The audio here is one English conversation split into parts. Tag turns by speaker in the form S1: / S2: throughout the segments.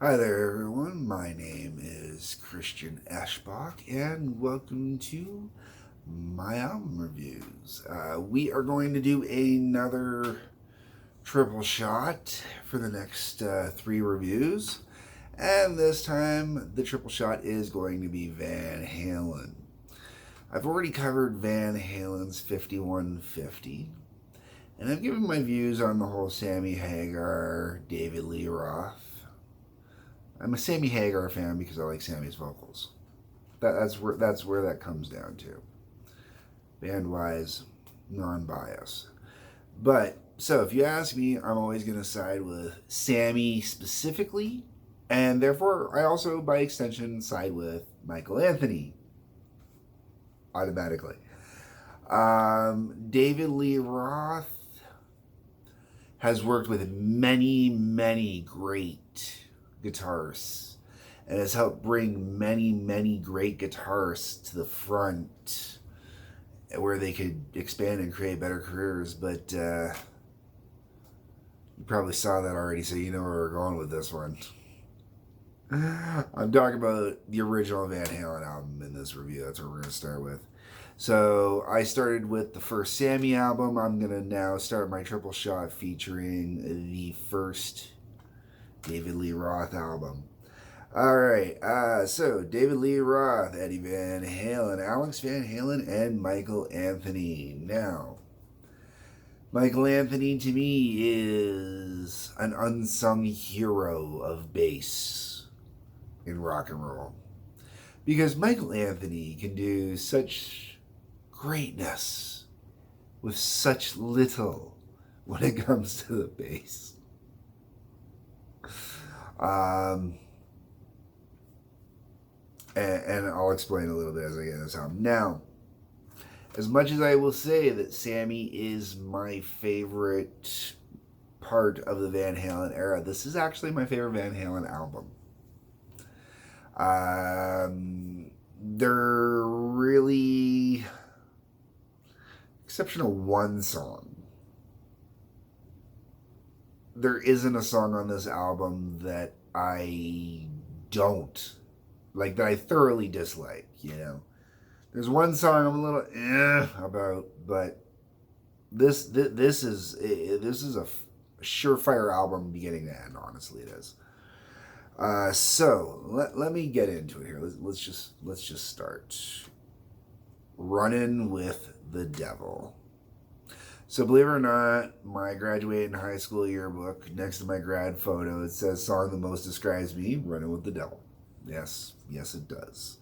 S1: Hi there, everyone. My name is Christian Eschbach, and welcome to my album reviews. We are going to do another triple shot for the next three reviews, and this time the triple shot is going to be Van Halen. I've already covered Van Halen's 5150, and I've given my views on the whole Sammy Hagar, David Lee Roth. I'm a Sammy Hagar fan because I like Sammy's vocals. That's where that comes down to. Band wise, non-bias. But so if you ask me, I'm always going to side with Sammy specifically, and therefore I also, by extension, side with Michael Anthony automatically. David Lee Roth has worked with many great guitarists and has helped bring many great guitarists to the front where they could expand and create better careers. But you probably saw that already, so you know where we're going with this one. I'm talking about the original Van Halen album in this review. That's what we're going to start with. So I started with the first Sammy album. I'm going to now start my triple shot featuring the first David Lee Roth album. All right, so David Lee Roth, Eddie Van Halen, Alex Van Halen, and Michael Anthony. Now, Michael Anthony to me is an unsung hero of bass in rock and roll. Because Michael Anthony can do such greatness with such little when it comes to the bass. And I'll explain a little bit as I get this album. Now, as much as I will say that Sammy is my favorite part of the Van Halen era, this is actually my favorite Van Halen album. They're really, exception of one song, there isn't a song on this album that I don't like, that I thoroughly dislike. There's one song I'm a little about, but this is a surefire album beginning to end. Honestly, it is. So let me get into it here. Let's just start. Running with the Devil. So believe it or not, my graduating high school yearbook, next to my grad photo, it says song that most describes me, Running with the Devil. Yes, it does.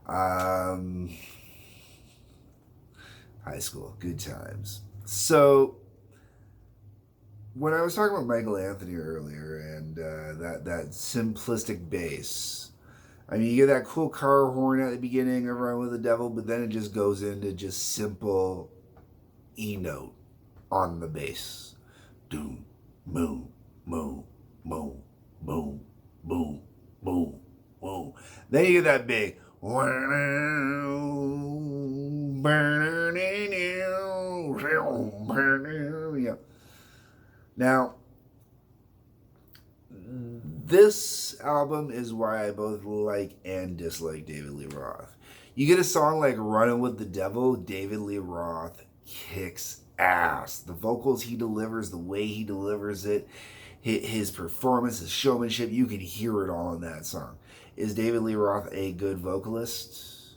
S1: High school, good times. So when I was talking about Michael Anthony earlier and that simplistic bass, I mean, you get that cool car horn at the beginning of Run with the Devil, but then it just goes into just simple E note on the bass. Doom, boom, boom, boom, boom, boom, boom, boom. Then you get that big. Yeah. Now, this album is why I both like and dislike David Lee Roth. You get a song like Running with the Devil, David Lee Roth kicks ass. The vocals he delivers, the way he delivers it, his performance, his showmanship, you can hear it all in that song. Is David Lee Roth a good vocalist?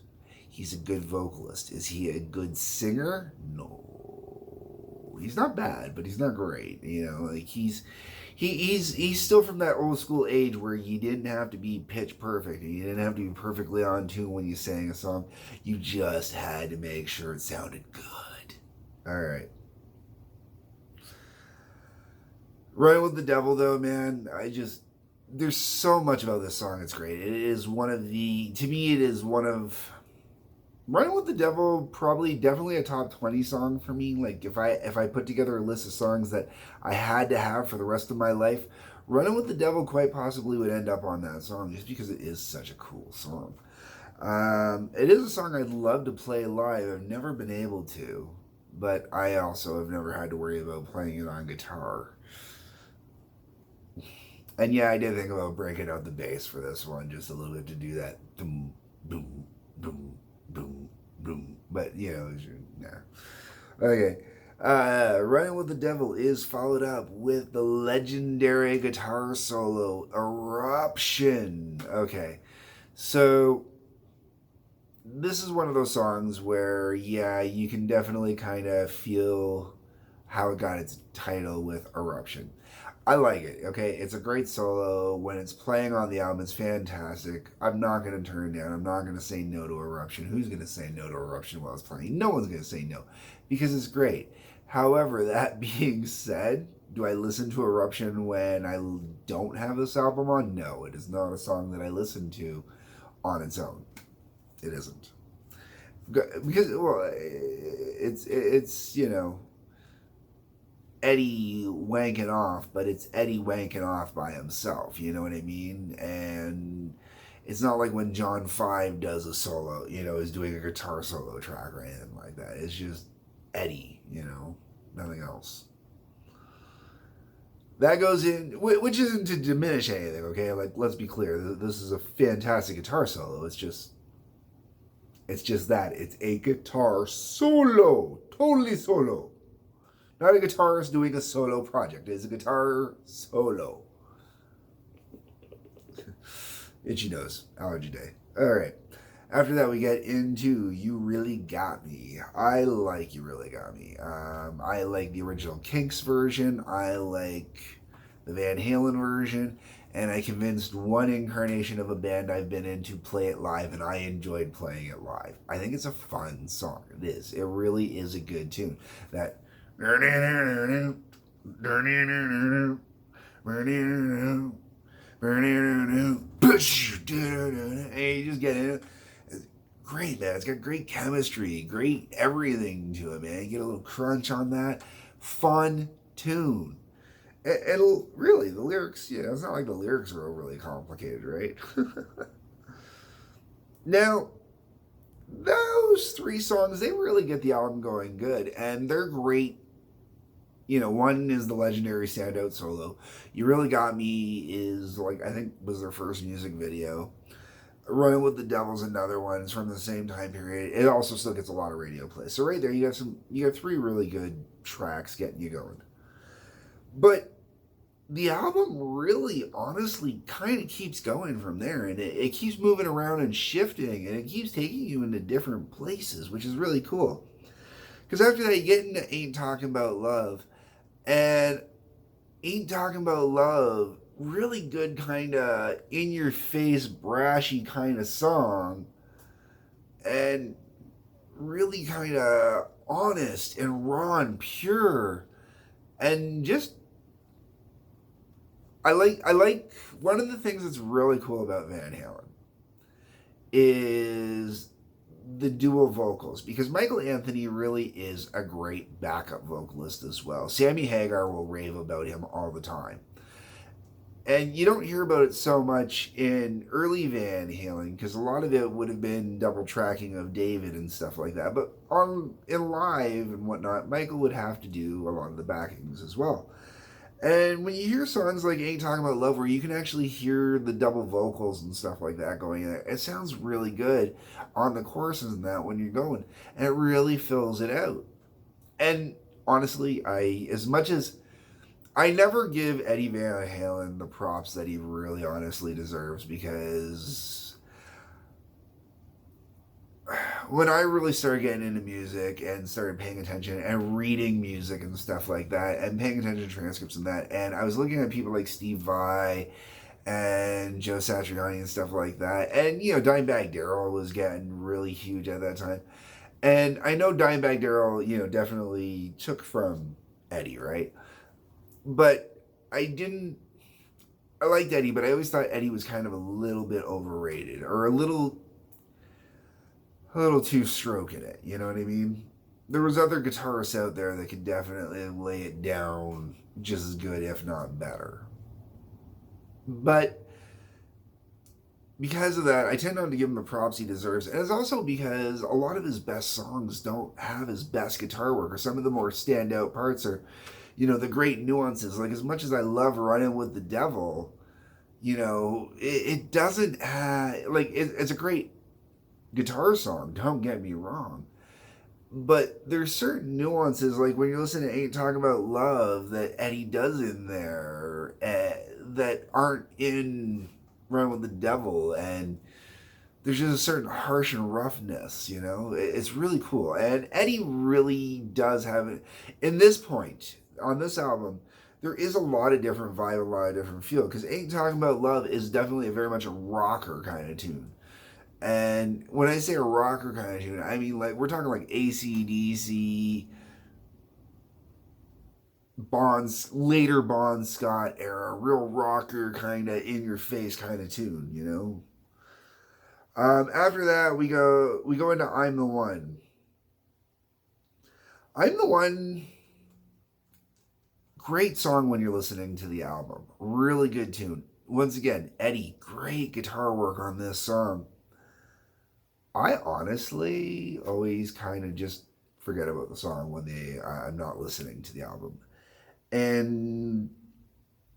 S1: He's a good vocalist. Is he a good singer? No. He's not bad, but he's not great. Like he's still from that old school age where you didn't have to be pitch perfect and you didn't have to be perfectly on tune when you sang a song. You just had to make sure it sounded good. All right. Running with the Devil, though, man, there's so much about this song. It's great. It is to me, it is one of, Running with the Devil, probably definitely a top 20 song for me. Like if I put together a list of songs that I had to have for the rest of my life, Running with the Devil quite possibly would end up on that song just because it is such a cool song. It is a song I'd love to play live. I've never been able to, but I also have never had to worry about playing it on guitar. And yeah, I did think about breaking out the bass for this one just a little bit to do that boom, boom, boom, boom, boom. But, nah. Okay. Running with the Devil is followed up with the legendary guitar solo, Eruption. Okay. So, this is one of those songs where, yeah, you can definitely kind of feel how it got its title with Eruption. I like it, okay? It's a great solo. When it's playing on the album, it's fantastic. I'm not going to turn down. I'm not going to say no to Eruption. Who's going to say no to Eruption while it's playing? No one's going to say no because it's great. However, that being said, do I listen to Eruption when I don't have this album on? No, it is not a song that I listen to on its own. It isn't. Because, well, it's Eddie wanking off, but it's Eddie wanking off by himself. You know what I mean? And it's not like when John Five does a solo, is doing a guitar solo track or anything like that. It's just Eddie, nothing else. That goes in, which isn't to diminish anything, okay? Like, let's be clear. This is a fantastic guitar solo. It's just that. It's a guitar solo. Totally solo. Not a guitarist doing a solo project. It's a guitar solo. Itchy nose. Allergy day. Alright. After that, we get into You Really Got Me. I like You Really Got Me. I like the original Kinks version. I like the Van Halen version. And I convinced one incarnation of a band I've been in to play it live, and I enjoyed playing it live. I think it's a fun song. It is. It really is a good tune. That and you just get it. It's great, man. It's got great chemistry, great everything to it, man. You get a little crunch on that. Fun tune. It'll really, the lyrics, it's not like the lyrics are overly complicated, right? Now, those three songs, they really get the album going good, and they're great. One is the legendary standout solo. You Really Got Me is, I think was their first music video. Running with the Devil's another one. It's from the same time period. It also still gets a lot of radio play. So right there, you got three really good tracks getting you going. But the album really, honestly, kind of keeps going from there, and it keeps moving around and shifting, and it keeps taking you into different places, which is really cool. Because after that, you get into Ain't Talking About Love, and Ain't Talking About Love, really good kind of in-your-face, brashy kind of song, and really kind of honest and raw and pure, and just I like one of the things that's really cool about Van Halen is the dual vocals, because Michael Anthony really is a great backup vocalist as well. Sammy Hagar will rave about him all the time. And you don't hear about it so much in early Van Halen because a lot of it would have been double tracking of David and stuff like that. But in live and whatnot, Michael would have to do a lot of the backings as well. And when you hear songs like Ain't Talking About Love, where you can actually hear the double vocals and stuff like that going in, it sounds really good on the choruses and that when you're going. And it really fills it out. And honestly, as much as I never give Eddie Van Halen the props that he really honestly deserves, because when I really started getting into music and started paying attention and reading music and stuff like that and paying attention to transcripts and that, and I was looking at people like Steve Vai and Joe Satriani and stuff like that, and Dimebag Darrell was getting really huge at that time, and I know Dimebag Darrell definitely took from Eddie, right? But I liked Eddie, but I always thought Eddie was kind of a little bit overrated, or a little too stroke in it, you know what I mean? There was other guitarists out there that could definitely lay it down just as good, if not better. But because of that, I tend not to give him the props he deserves. And it's also because a lot of his best songs don't have his best guitar work, or some of the more standout parts are, the great nuances. Like, as much as I love Running with the Devil, it doesn't have, like, it's a great guitar song, don't get me wrong. But there's certain nuances, like when you're listening to Ain't Talking About Love, that Eddie does in there that aren't in Run with the Devil. And there's just a certain harsh and roughness, It's really cool. And Eddie really does have it. In this point, on this album, there is a lot of different vibe, a lot of different feel. Because Ain't Talking About Love is definitely very much a rocker kind of tune. And when I say a rocker kind of tune, I mean, like, we're talking like AC/DC, later Bon Scott era, real rocker kind of in your face kind of tune. After that, we go into I'm the One. I'm the One. Great song when you're listening to the album. Really good tune. Once again, Eddie, great guitar work on this song. I honestly always kind of just forget about the song when I'm not listening to the album. And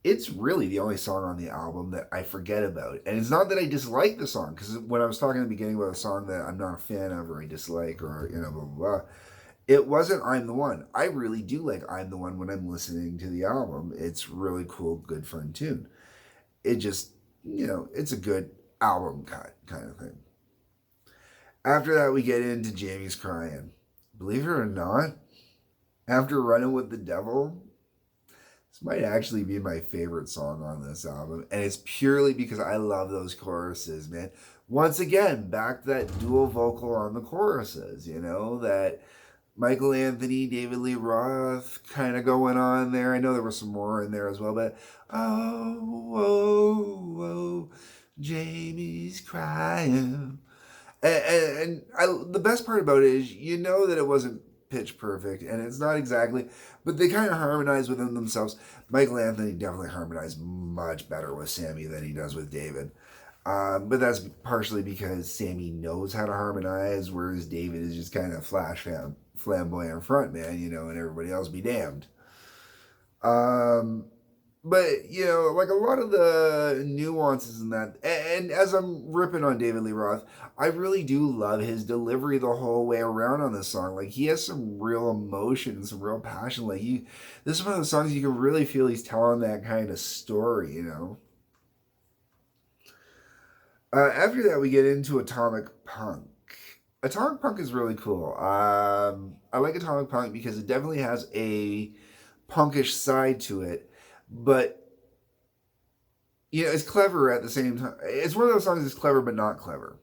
S1: it's really the only song on the album that I forget about. And it's not that I dislike the song, because when I was talking in the beginning about a song that I'm not a fan of or I dislike or, blah, blah, blah, it wasn't I'm the One. I really do like I'm the One when I'm listening to the album. It's really cool, good, fun tune. It just, it's a good album cut kind of thing. After that, we get into Jamie's Crying. Believe it or not, after Running with the Devil, this might actually be my favorite song on this album. And it's purely because I love those choruses, man. Once again, back to that dual vocal on the choruses, that Michael Anthony, David Lee Roth kind of going on there. I know there was some more in there as well, but oh, Jamie's crying. And the best part about it is, that it wasn't pitch perfect, and it's not exactly, but they kind of harmonize within themselves. Michael Anthony definitely harmonized much better with Sammy than he does with David. But that's partially because Sammy knows how to harmonize, whereas David is just kind of flamboyant frontman, and everybody else be damned. But, like a lot of the nuances in that, and as I'm ripping on David Lee Roth, I really do love his delivery the whole way around on this song. Like, he has some real emotion, some real passion. Like, this is one of the songs you can really feel he's telling that kind of story, After that, we get into Atomic Punk. Atomic Punk is really cool. I like Atomic Punk because it definitely has a punkish side to it, but it's clever at the same time. It's one of those songs that's clever but not clever,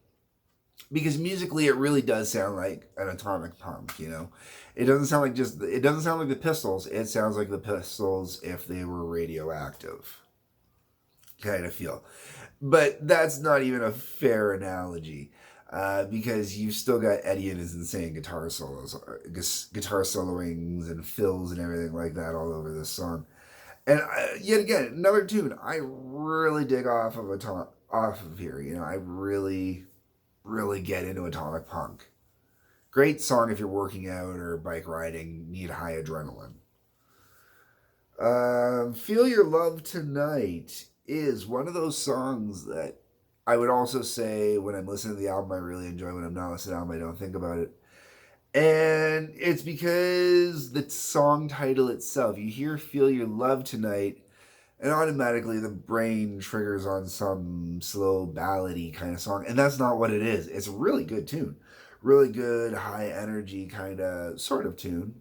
S1: because musically it really does sound like an Atomic Punk. It doesn't sound like the Pistols. It sounds like the Pistols if they were radioactive, kind of feel. But that's not even a fair analogy. Because you've still got Eddie and his insane guitar solos, guitar soloings and fills and everything like that all over this song. And yet again, another tune I really dig off of here. I really, really get into Atomic Punk. Great song if you're working out or bike riding, need high adrenaline. Feel Your Love Tonight is one of those songs that I would also say when I'm listening to the album, I really enjoy. When I'm not listening to the album, I don't think about it. And it's because the song title itself, you hear Feel Your Love Tonight, and automatically the brain triggers on some slow ballady kind of song. And that's not what it is. It's a really good tune. Really good, high energy kind of sort of tune.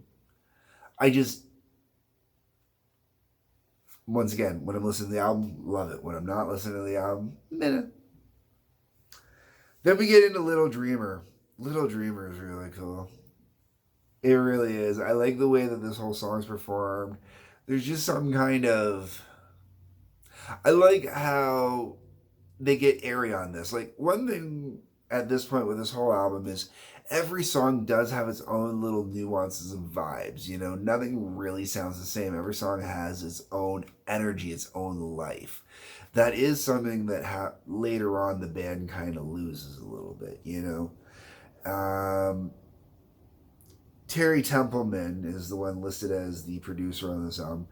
S1: Once again, when I'm listening to the album, love it. When I'm not listening to the album, meh. Then we get into Little Dreamer. Little Dreamer is really cool. It really is. I like the way that this whole song is performed. There's just some kind of... I like how they get airy on this. Like, one thing at this point with this whole album is every song does have its own little nuances and vibes. Nothing really sounds the same. Every song has its own energy, its own life. That is something that later on the band kind of loses a little bit, Terry Templeman is the one listed as the producer on this album.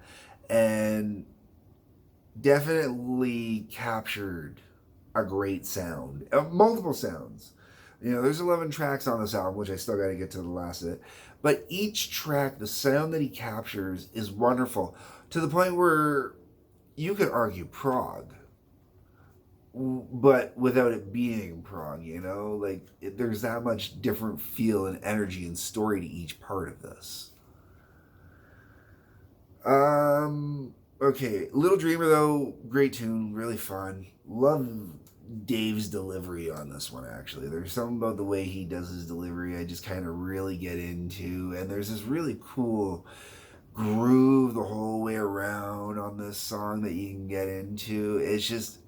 S1: And definitely captured a great sound, multiple sounds. You know, there's 11 tracks on this album, which I still got to get to the last of it. But each track, the sound that he captures is wonderful to the point where you could argue prog, but without it being prog, you know? Like, there's that much different feel and energy and story to each part of this. Okay, Little Dreamer, though, great tune, really fun. Love Dave's delivery on this one, actually. There's something about the way he does his delivery I just kind of really get into. And there's this really cool groove the whole way around on this song that you can get into. It's just,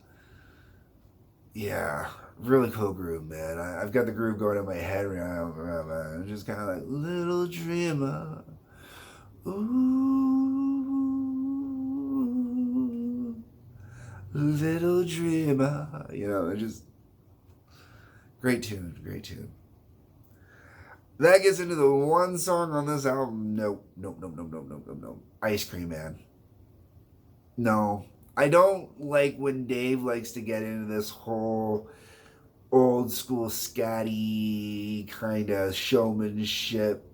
S1: yeah, really cool groove, man. I've got the groove going in my head right now. I'm just kind of like, Little Dreamer. Ooh, little dreamer. You know, just great tune, great tune. That gets into the one song on this album. Nope. Ice Cream Man. No. I don't like when Dave likes to get into this whole old school scatty kind of showmanship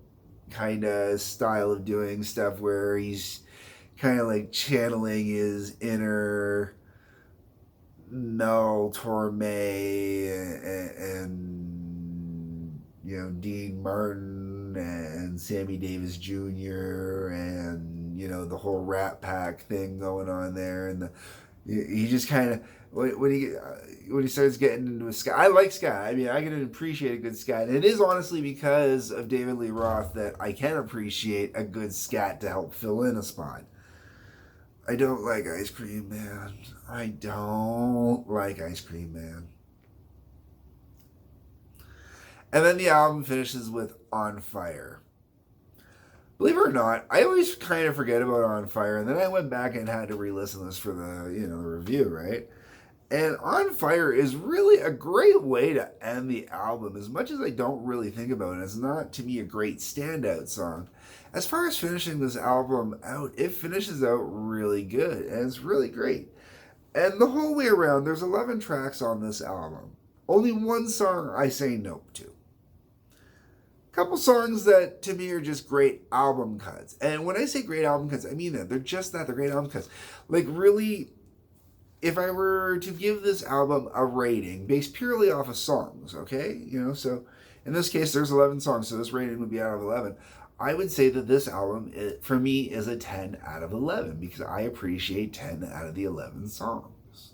S1: kind of style of doing stuff where he's kind of like channeling his inner Mel Torme and you know, Dean Martin and Sammy Davis Jr. and, you know, the whole Rat Pack thing going on there. And he just kind of, when he starts getting into a ska, I like ska. I mean, I can appreciate a good ska. And it is honestly because of David Lee Roth that I can appreciate a good scat to help fill in a spot. I don't like Ice Cream Man. I don't like Ice Cream Man. And then the album finishes with On Fire. Believe it or not, I always kind of forget about On Fire, and then I went back and had to re-listen to this for the, you know, the review, right? And On Fire is really a great way to end the album. As much as I don't really think about it, it's not, to me, a great standout song. As far as finishing this album out, it finishes out really good, and it's really great. And the whole way around, there's 11 tracks on this album. Only one song I say nope to. Couple songs that to me are just great album cuts. And when I say great album cuts, I mean that. They're just that. They're great album cuts. Like, really, if I were to give this album a rating based purely off of songs, okay? You know, so in this case, there's 11 songs, so this rating would be out of 11. I would say that this album, for me, is a 10 out of 11 because I appreciate 10 out of the 11 songs.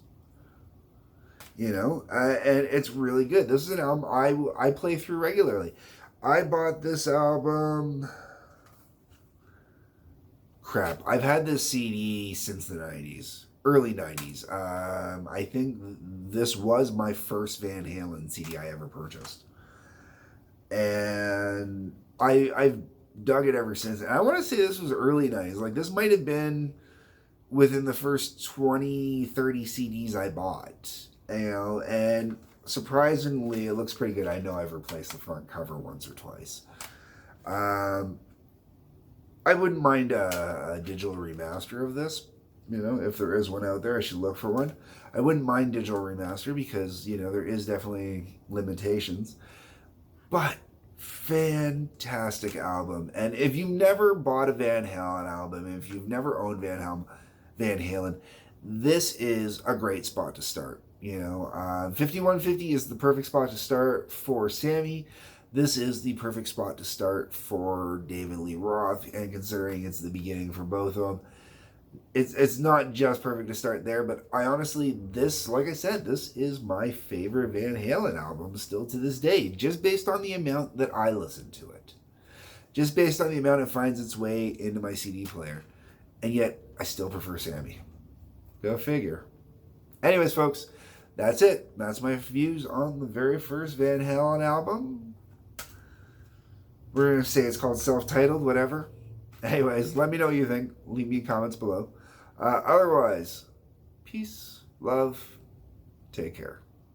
S1: You know, and it's really good. This is an album I play through regularly. I bought this album. Crap. I've had this CD since the 90s. Early 90s. I think this was my first Van Halen CD I ever purchased. And I've dug it ever since. And I want to say this was early 90s. Like, this might have been within the first 20, 30 CDs I bought. You know, and surprisingly, it looks pretty good. I know I've replaced the front cover once or twice. I wouldn't mind a digital remaster of this. You know, if there is one out there, I should look for one. I wouldn't mind digital remaster because, you know, there is definitely limitations. But fantastic album. And if you've never bought a Van Halen album, if you've never owned Van Halen, this is a great spot to start. You know, 5150 is the perfect spot to start for Sammy. This is the perfect spot to start for David Lee Roth, and considering it's the beginning for both of them, it's not just perfect to start there, but I honestly, this, like I said, this is my favorite Van Halen album still to this day, just based on the amount that I listen to it. Just based on the amount it finds its way into my CD player. And yet, I still prefer Sammy. Go figure. Anyways, folks, that's it. That's my views on the very first Van Halen album. We're going to say it's called self-titled, whatever. Anyways, let me know what you think. Leave me comments below. Otherwise, peace, love, take care.